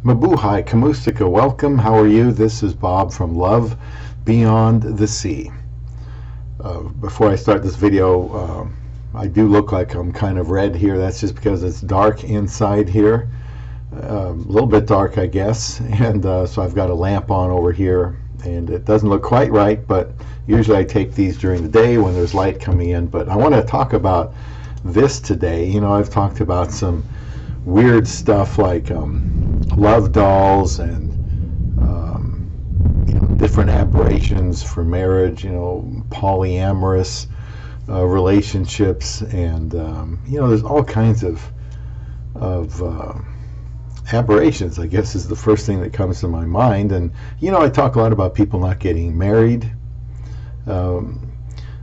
Mabuhay, Kamustika, welcome. How are you? This is Bob from Love Beyond the Sea. Before I start this video, I do look like I'm kind of red here. That's just because it's dark inside here. A little bit dark, I guess. And so I've got a lamp on over here. And it doesn't look quite right, but usually I take these during the day when there's light coming in. But I want to talk about this today. You know, I've talked about some weird stuff like love dolls and different aberrations for marriage, polyamorous relationships, and there's all kinds of aberrations, I guess, is the first thing that comes to my mind. And I talk a lot about people not getting married. Why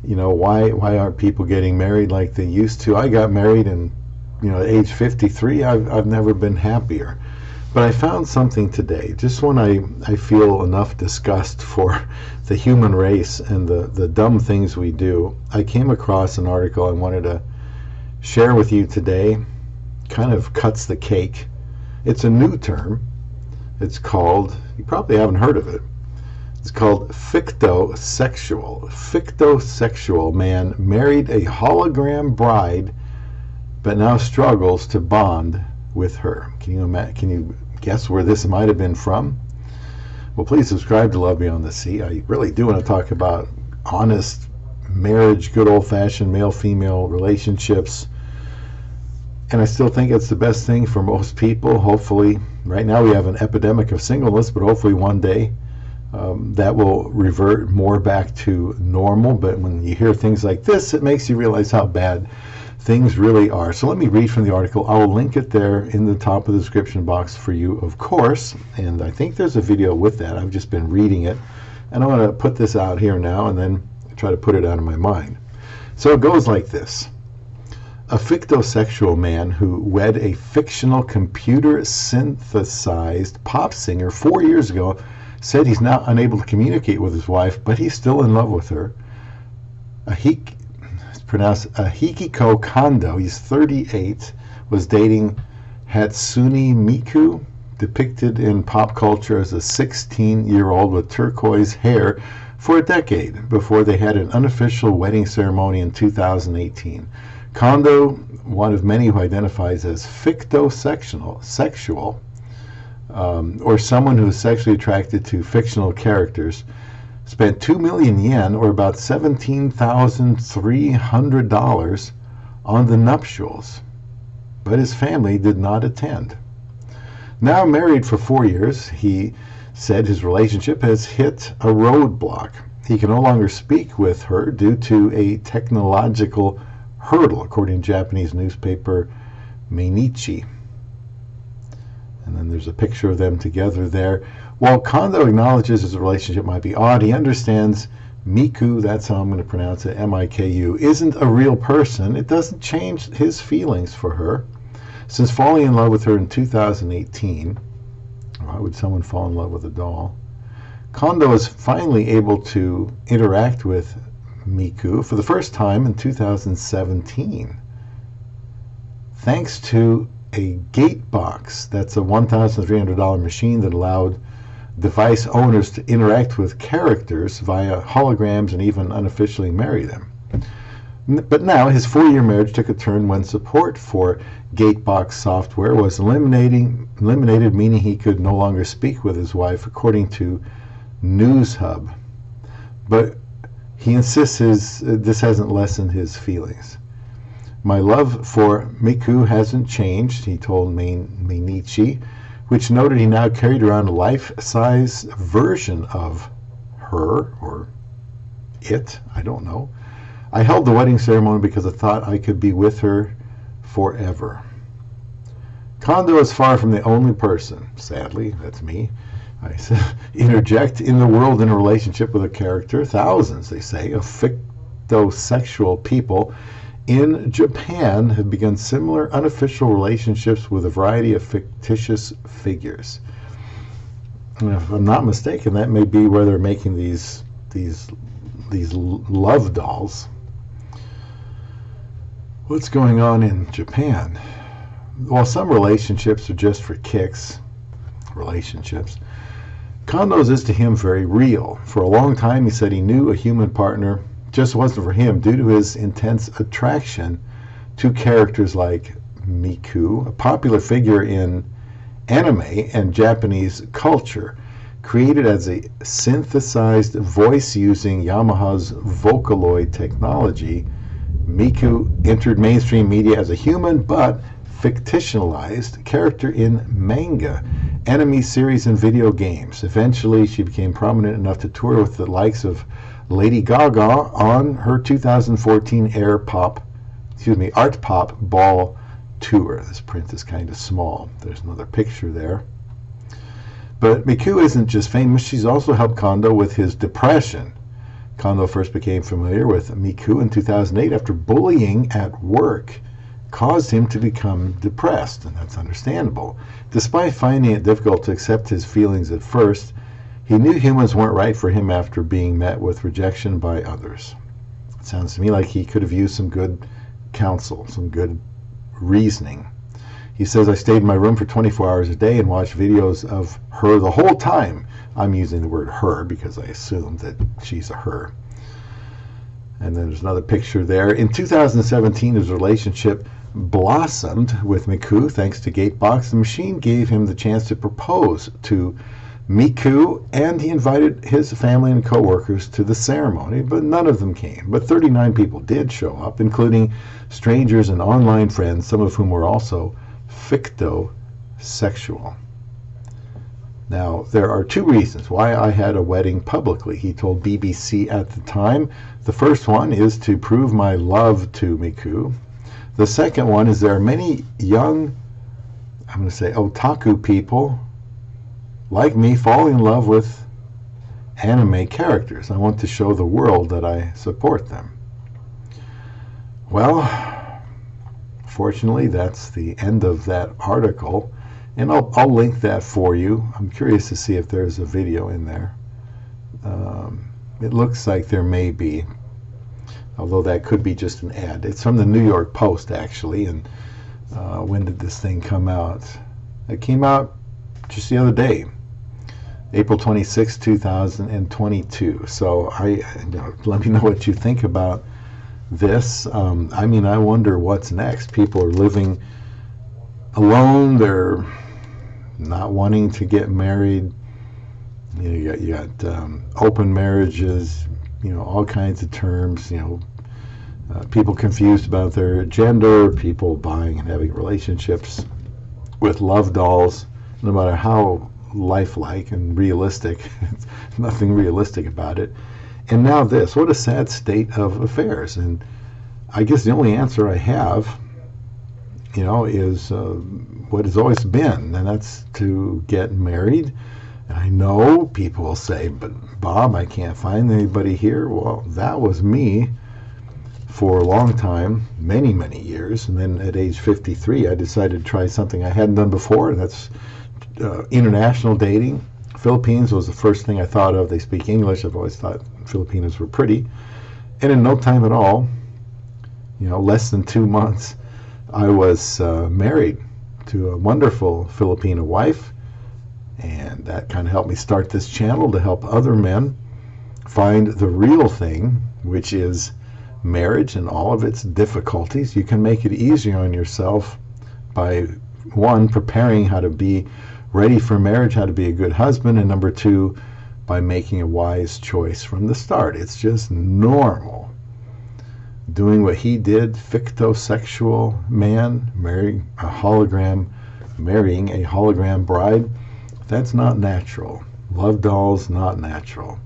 aren't people getting married like they used to? I got married and at age 53, I've never been happier. But I found something today, just when I feel enough disgust for the human race and the dumb things we do. I came across an article I wanted to share with you today. Kind of cuts the cake. It's a new term. It's called, you probably haven't heard of it. It's called fictosexual. Fictosexual man married a hologram bride but now struggles to bond with her. Can you guess where this might have been from? Well, please subscribe to Love Beyond the Sea. I really do want to talk about honest marriage, good old-fashioned male-female relationships. And I still think it's the best thing for most people. Hopefully, right now we have an epidemic of singleness, but hopefully one day that will revert more back to normal. But when you hear things like this, it makes you realize how bad things really are. So let me read from the article. I'll link it there in the top of the description box for you, of course. And I think there's a video with that. I've just been reading it. And I'm going to put this out here now and then try to put it out of my mind. So it goes like this. A fictosexual man who wed a fictional computer-synthesized pop singer 4 years ago said he's now unable to communicate with his wife, but he's still in love with her. Pronounced Ahikiko Kondo, he's 38, was dating Hatsune Miku, depicted in pop culture as a 16-year-old with turquoise hair, for a decade before they had an unofficial wedding ceremony in 2018. Kondo, one of many who identifies as fictosexual, or someone who is sexually attracted to fictional characters, spent 2 million yen, or about $17,300, on the nuptials, but his family did not attend. Now married for 4 years, he said his relationship has hit a roadblock. He can no longer speak with her due to a technological hurdle, according to Japanese newspaper Mainichi. And then there's a picture of them together there. While Kondo acknowledges his relationship might be odd, he understands Miku, that's how I'm going to pronounce it, M-I-K-U, isn't a real person. It doesn't change his feelings for her. Since falling in love with her in 2018, why would someone fall in love with a doll? Kondo is finally able to interact with Miku for the first time in 2017, thanks to a gate box. That's a $1,300 machine that allowed device owners to interact with characters via holograms and even unofficially marry them. But now his 4-year marriage took a turn when support for gatebox software was eliminated, meaning he could no longer speak with his wife, according to News Hub. But he insists this hasn't lessened his feelings. My love for Miku hasn't changed, he told Mainichi, which noted he now carried around a life-size version of her, or it, I don't know. I held the wedding ceremony because I thought I could be with her forever. Kondo is far from the only person, sadly, that's me, I said, interject in the world in a relationship with a character. Thousands, they say, of fictosexual people in Japan have begun similar unofficial relationships with a variety of fictitious figures. And if I'm not mistaken, that may be where they're making these love dolls. What's going on in Japan? While some relationships are just for kicks, relationships. Condo's is to him very real. For a long time, he said he knew a human partner just wasn't for him due to his intense attraction to characters like Miku, a popular figure in anime and Japanese culture. Created as a synthesized voice using Yamaha's Vocaloid technology, Miku entered mainstream media as a human but fictionalized character in manga, anime series, and video games. Eventually, she became prominent enough to tour with the likes of Lady Gaga on her 2014 Art Pop Ball tour. This print is kind of small. There's another picture there. But Miku isn't just famous, she's also helped Kondo with his depression. Kondo first became familiar with Miku in 2008 after bullying at work caused him to become depressed, and that's understandable. Despite finding it difficult to accept his feelings at first, he knew humans weren't right for him after being met with rejection by others. It sounds to me like he could have used some good counsel, some good reasoning. He says, I stayed in my room for 24 hours a day and watched videos of her the whole time. I'm using the word her because I assume that she's a her. And then there's another picture there. In 2017, his relationship blossomed with Miku thanks to Gatebox. The machine gave him the chance to propose to Miku, and he invited his family and co-workers to the ceremony, but none of them came. But 39 people did show up, including strangers and online friends, some of whom were also fictosexual. Now, there are two reasons why I had a wedding publicly, he told BBC at the time. The first one is to prove my love to Miku. The second one is there are many young, I'm going to say otaku people like me falling in love with anime characters. I want to show the world that I support them. Well, fortunately, that's the end of that article, and I'll link that for you. I'm curious to see if there's a video in there. It looks like there may be, although that could be just an ad. It's from the New York Post, actually, and when did this thing come out? It came out just the other day, April 26, 2022. So let me know what you think about this. I mean, I wonder what's next. People are living alone. They're not wanting to get married. You got open marriages, all kinds of terms, people confused about their gender, people buying and having relationships with love dolls, no matter how lifelike and realistic. Nothing realistic about it. And now this, what a sad state of affairs. And I guess the only answer I have, is what has always been, and that's to get married. And I know people will say, but Bob, I can't find anybody here. Well, that was me for a long time, many, many years. And then at age 53, I decided to try something I hadn't done before, and that's international dating. Philippines was the first thing I thought of. They speak English. I've always thought Filipinos were pretty. And in no time at all, less than 2 months, I was married to a wonderful Filipina wife. And that kind of helped me start this channel to help other men find the real thing, which is marriage and all of its difficulties. You can make it easier on yourself by, one, preparing how to be ready for marriage, how to be a good husband, and number two, by making a wise choice from the start. It's just normal. Doing what he did, fictosexual man, marrying a hologram bride, that's not natural. Love dolls, not natural.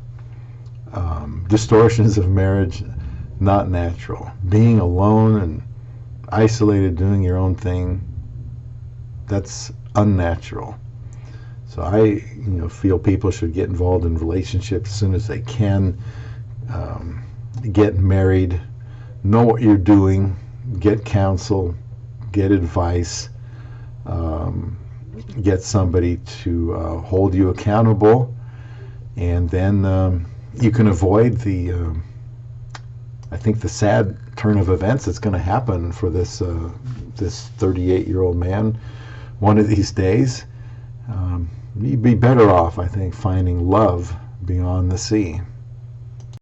Distortions of marriage, not natural. Being alone and isolated, doing your own thing, that's unnatural. So I feel people should get involved in relationships as soon as they can. Get married, know what you're doing, get counsel, get advice, get somebody to hold you accountable, and then you can avoid the I think the sad turn of events that's going to happen for this 38-year-old man one of these days. you'd be better off, I think, finding love beyond the sea.